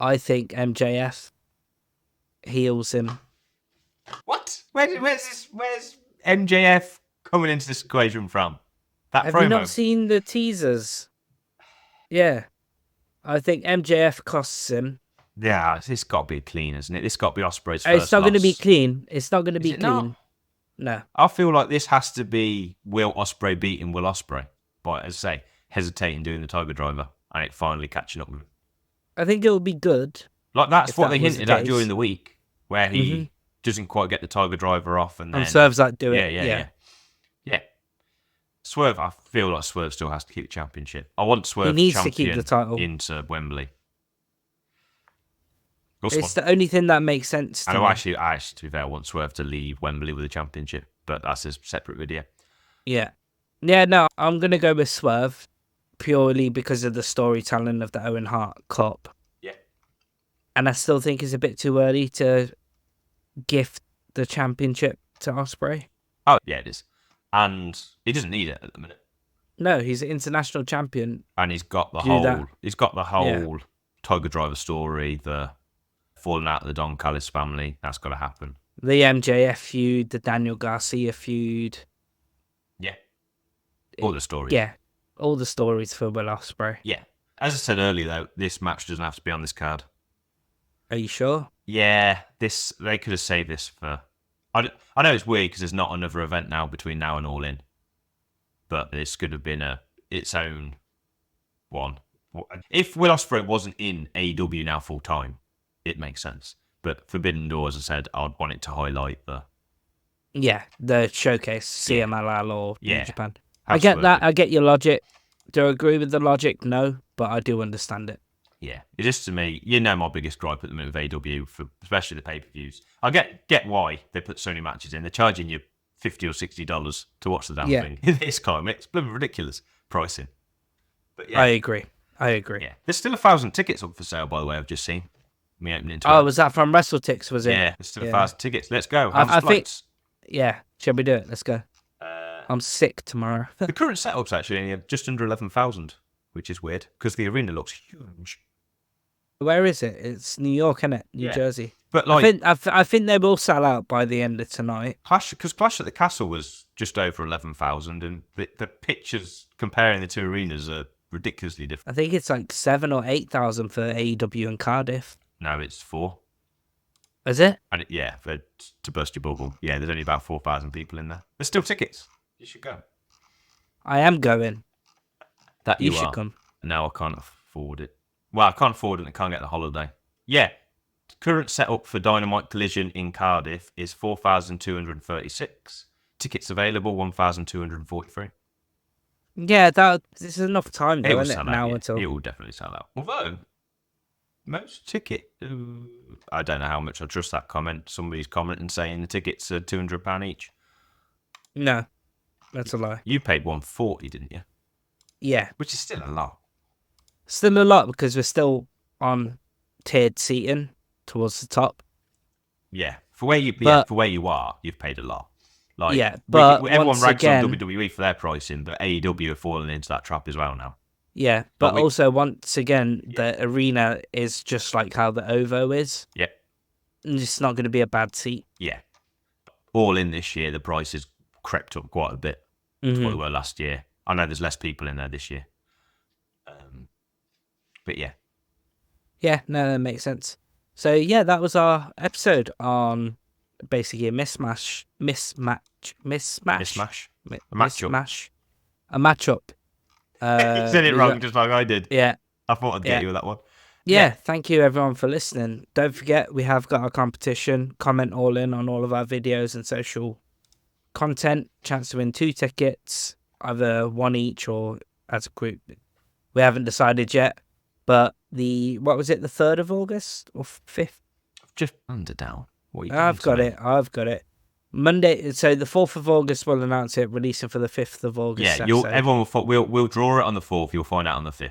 I think MJF heals him. What? Where's MJF coming into this equation from? That Have promo. you not seen the teasers? Yeah. I think MJF costs him. Yeah, it's got to be clean, isn't it? This got to be Ospreay's first It's not going to be loss. clean. It's not going to be it clean. not? No. I feel like this has to be Will Ospreay beating Will Ospreay by, as I say, hesitating doing the Tiger Driver and it finally catching up with him. I think it will be good. Like that's if what that they was hinted the at case. during the week, where he doesn't quite get the Tiger Driver off, and then Swerve's like, do it. Yeah. Swerve, I feel like Swerve still has to keep the championship. I want Swerve He needs champion to keep the title. into Wembley. It's the only thing that makes sense to me. I actually, to be fair, I want Swerve to leave Wembley with the championship, but that's a separate video. Yeah. Yeah, no, I'm going to go with Swerve purely because of the storytelling of the Owen Hart Cup. Yeah. And I still think it's a bit too early to gift the championship to Ospreay. Oh, yeah, it is. And he doesn't need it at the minute. No, he's an international champion. And he's got the whole Tiger Driver story, the falling out of the Don Callis family. That's got to happen. The MJF feud, the Daniel Garcia feud. Yeah. All the stories. Yeah. All the stories for Will Ospreay. Yeah. As I said earlier, though, this match doesn't have to be on this card. Are you sure? Yeah, they could have saved this for... I know it's weird because there's not another event now between now and All In. But this could have been its own one. If Will Ospreay wasn't in AEW now full time, it makes sense. But Forbidden Door, as I said, I'd want it to highlight the... Yeah, the showcase, CMLL or New Japan. I get that. I get your logic. Do I agree with the logic? No, but I do understand it. Yeah, it's just to me, my biggest gripe at the minute with AEW, especially the pay-per-views. I get why they put so many matches in. They're charging you $50 or $60 to watch the damn thing. This time, it's bloody ridiculous pricing. But yeah, I agree. Yeah, there's still 1,000 tickets up for sale, by the way. I've just seen me opening. Was that from WrestleTix? Was it? Yeah, there's still 1,000 tickets. Let's go. I think. Yeah, shall we do it? Let's go. I'm sick tomorrow. The current setup's actually just under 11,000, which is weird because the arena looks huge. Where is it? It's New York, isn't it? New Jersey. But I think they will sell out by the end of tonight. Clash at the Castle was just over 11,000, and the pictures comparing the two arenas are ridiculously different. I think it's like 7,000 or 8,000 for AEW in Cardiff. No, it's 4. Is it? And to burst your bubble, there's only about 4,000 people in there. There's still tickets. You should go. I am going. That you should come. No, I can't afford it. Well, I can't afford it and I can't get the holiday. Yeah. Current setup for Dynamite Collision in Cardiff is 4,236. Tickets available, 1,243. Yeah, this is enough time, though, isn't it? Now until it will definitely sell out. Although, most ticket... I don't know how much I trust that comment. Somebody's commenting saying the tickets are £200 each. No, that's a lie. You paid $140, didn't you? Yeah. Which is still a lot. Still a lot because we're still on tiered seating towards the top. Yeah, for where you are, you've paid a lot. But everyone rags on WWE for their pricing, but AEW are falling into that trap as well now. Yeah, but also once again, the arena is just like how the OVO is. Yeah, and it's not going to be a bad seat. Yeah, All In this year, the prices crept up quite a bit to what they were last year. I know there's less people in there this year. But yeah. Yeah, no, that makes sense. So yeah, that was our episode on basically a mismatch. A matchup. You said it wrong just like I did. Yeah. I thought I'd get you with that one. Yeah, thank you everyone for listening. Don't forget, we have got our competition. Comment All In on all of our videos and social content. Chance to win 2 tickets, either one each or as a group. We haven't decided yet. But the 3rd of August or 5th? Just under down. What are you doing I've got to me? it. I've got it. Monday. So the 4th of August, we'll announce it, releasing for the 5th of August. Yeah, episode. everyone we'll draw it on the 4th. You'll find out on the 5th.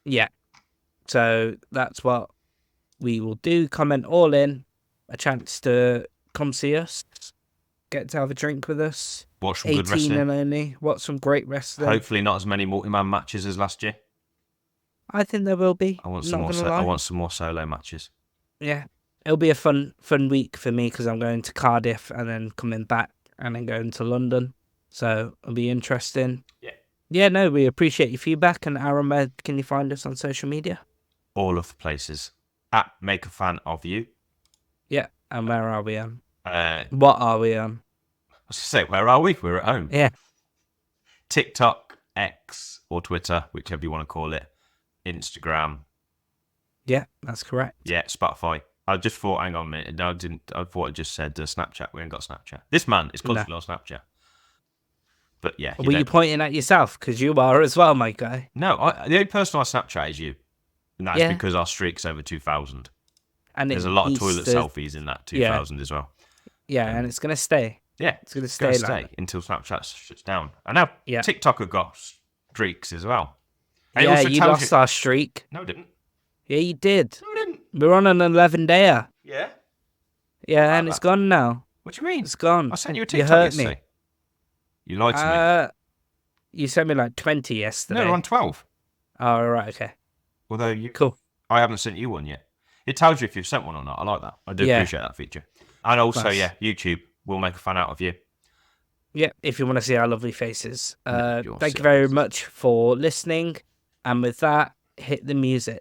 Yeah. So that's what we will do. Comment all in. A chance to come see us. Get to have a drink with us. Watch some good 18 wrestling. and only. Watch some great wrestling. Hopefully not as many multi-man matches as last year. I think there will be. I want Not some more. gonna lie. I want some more solo matches. Yeah. It'll be a fun week for me because I'm going to Cardiff and then coming back and then going to London. So it'll be interesting. Yeah. Yeah, no, we appreciate your feedback. And Aaron, where can you find us on social media? All of the places. At Make a Fan of You. Yeah. And where are we on? I What are we on? was going to say, where are we? We're at home. Yeah. TikTok, X, or Twitter, whichever you want to call it. Instagram. Yeah, that's correct. Yeah, Spotify. I just thought, hang on a minute. No, I didn't. I thought it just said Snapchat. We ain't got Snapchat. This man is constantly on Snapchat. But yeah. Were you pointing at yourself? Because you are as well, my guy. No, the only person on Snapchat is you. And that's Yeah. because our streak's over 2,000. And There's a lot of toilet selfies in that 2,000 as well. Yeah, and it's going to stay. Yeah, It's going to it's stay going to like stay until Snapchat shuts down. And now Yeah. TikTok have got streaks as well. And it Yeah, also you tells lost our streak. No, I didn't. Yeah, you did. No, I didn't. We're on an 11-dayer. Yeah? Yeah, and it's gone now. What do you mean? It's gone. I sent you a You TikTok hurt yesterday. me. You lied to me. You sent me like 20 yesterday. No, we're on 12. Oh, right, okay. Although Cool. I haven't sent you one yet. It tells you if you've sent one or not. I like that. I do Yeah. appreciate that feature. And also, Nice. yeah, YouTube. We'll make a fan out of you. Yeah, if you want to see our lovely faces. Yeah, if you want to Thank see you our very faces. much for listening. And with that, hit the music.